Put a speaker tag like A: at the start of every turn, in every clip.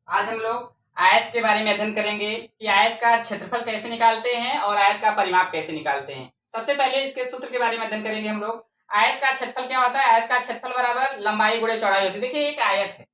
A: आज हम लोग आयत के बारे में अध्ययन करेंगे कि आयत का क्षेत्रफल कैसे निकालते हैं और आयत का परिमाप कैसे निकालते हैं। सबसे पहले इसके सूत्र के बारे में अध्ययन करेंगे हम लोग। आयत का क्षेत्रफल क्या होता है? आयत का क्षेत्रफल बराबर लंबाई गुणे चौड़ाई होती है। देखिए एक आयत है,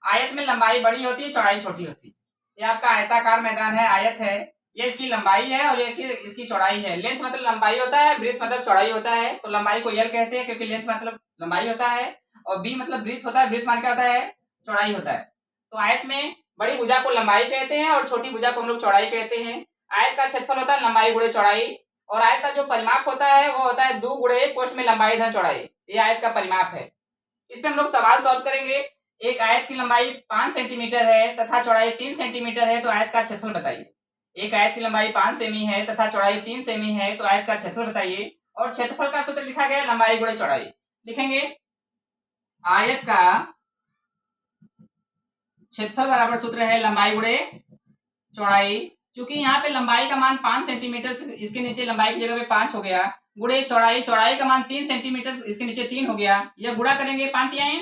A: आयत में लंबाई बड़ी होती है, चौड़ाई छोटी होती है। ये आपका आयताकार मैदान है, आयत है, ये इसकी लंबाई है और ये इसकी चौड़ाई है। लेंथ मतलब लंबाई होता है, ब्रीथ मतलब चौड़ाई होता है। तो लंबाई को यल कहते हैं क्योंकि लेंथ मतलब लंबाई होता है और बी मतलब ब्रीथ होता है। ब्रीथ मान क्या होता है? चौड़ाई होता है। तो आयत में बड़ी भुजा को लंबाई कहते हैं और छोटी भुजा को हम लोग चौड़ाई कहते हैं। आयत का क्षेत्रफल होता है लंबाई गुणे चौड़ाई और आयत का जो परिमाप होता है वो होता है 2 गुणे कोष्ठ में लंबाई धन चौड़ाई। ये आयत का परिमाप है। इसमें हम लोग सवाल सॉल्व करेंगे। एक आयत की लंबाई 5 सेंटीमीटर है तथा चौड़ाई 3 सेंटीमीटर है, तो आयत का क्षेत्रफल बताइए। एक आयत की लंबाई 5 सेमी है तथा चौड़ाई 3 सेमी है, तो आयत का क्षेत्रफल बताइए। और क्षेत्रफल का सूत्र लिखा गया लंबाई गुणे चौड़ाई। लिखेंगे आयत का क्षेत्रफल बराबर सूत्र है लंबाई गुणे चौड़ाई। क्योंकि यहाँ पे लंबाई का मान 5 सेंटीमीटर, इसके नीचे लंबाई की जगह पे 5 हो गया, गुणे चौड़ाई, चौड़ाई का मान 3 सेंटीमीटर, इसके नीचे 3 हो गया। यह गुणा करेंगे 5 3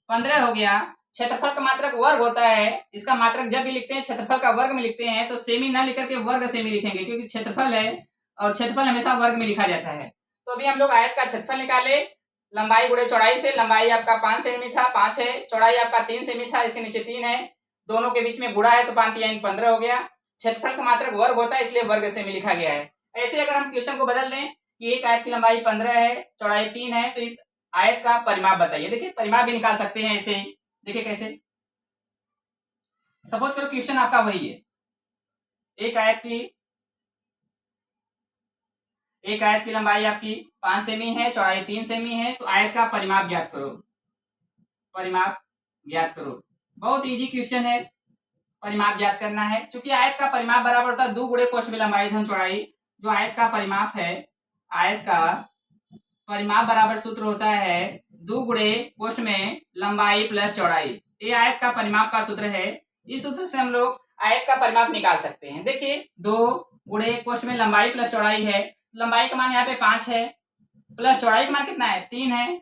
A: 15 हो गया। क्षेत्रफल का मात्रक वर्ग होता है। इसका मात्रक जब भी लिखते हैं क्षेत्रफल का वर्ग में लिखते हैं, तो सेमी ना लिख करके वर्ग सेमी लिखेंगे क्योंकि क्षेत्रफल है और क्षेत्रफल हमेशा वर्ग में लिखा जाता है। तो अभी हम लोग आयत का क्षेत्रफल निकाले लंबाई गुणे चौड़ाई से। लंबाई आपका 5 सेमी था, 5 है, चौड़ाई आपका 3 सेमी था, इसके नीचे 3 है, दोनों के बीच में गुणा है तो 5 3 15 हो गया। क्षेत्रफल का मात्रक वर्ग होता है इसलिए वर्ग सेमी लिखा गया है। ऐसे अगर हम क्वेश्चन को बदल दें कि एक आयत की लंबाई 15 है, चौड़ाई 3 है, तो इस आयत का परिमाप बताइए। देखिए परिमाप भी निकाल सकते हैं ऐसे ही। देखिए कैसे, सपोज करो क्वेश्चन आपका वही है, एक आयत की लंबाई आपकी 5 सेमी है, चौड़ाई 3 सेमी है, तो आयत का परिमाप ज्ञात करो। परिमाप ज्ञात करो, बहुत इजी क्वेश्चन है। परिमाप ज्ञात करना है क्योंकि आयत का परिमाप बराबर होता है 2 गुणे कोष्ठ में लंबाई धन चौड़ाई। जो आयत का परिमाप है, आयत का परिमाप बराबर सूत्र होता है 2 गुणे कोष्ठ में लंबाई प्लस चौड़ाई। ये आयत का परिमाप का सूत्र है। इस सूत्र से हम लोग आयत का परिमाप निकाल सकते हैं। देखिए 2 गुणे कोष्ठ में लंबाई प्लस चौड़ाई है, लंबाई का मान यहाँ पे 5 है, प्लस चौड़ाई का मान कितना है? 3 है।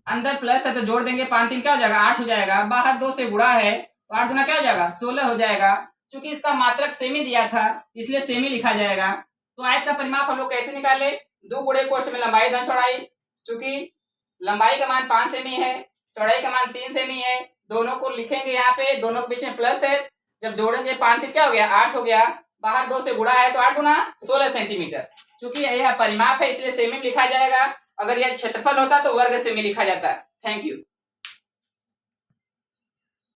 A: अंदर प्लस है तो जोड़ देंगे, 5 3 क्या हो जाएगा? 8 हो जाएगा। बाहर 2 से गुणा है तो 8 दूना क्या हो जाएगा? 16 हो जाएगा। क्योंकि इसका मात्रक सेमी दिया था इसलिए सेमी लिखा जाएगा। तो आयत का परिमाप हम लोग कैसे निकाले? 2 गुणे कोष्ठ में लंबाई धन चौड़ाई। चूंकि लंबाई का मान 5 सेमी है, चौड़ाई का मान 3 सेमी है, दोनों को लिखेंगे यहाँ पे, दोनों के बीच में प्लस है, जब जोड़ेंगे 5 3 क्या हो गया? 8 हो गया। बाहर 2 से गुणा है तो 8 दूना 16 सेंटीमीटर। क्योंकि यह परिमाप है इसलिए सेमी लिखा जाएगा। अगर यह क्षेत्रफल होता तो वर्ग सेमी लिखा जाता। Thank you.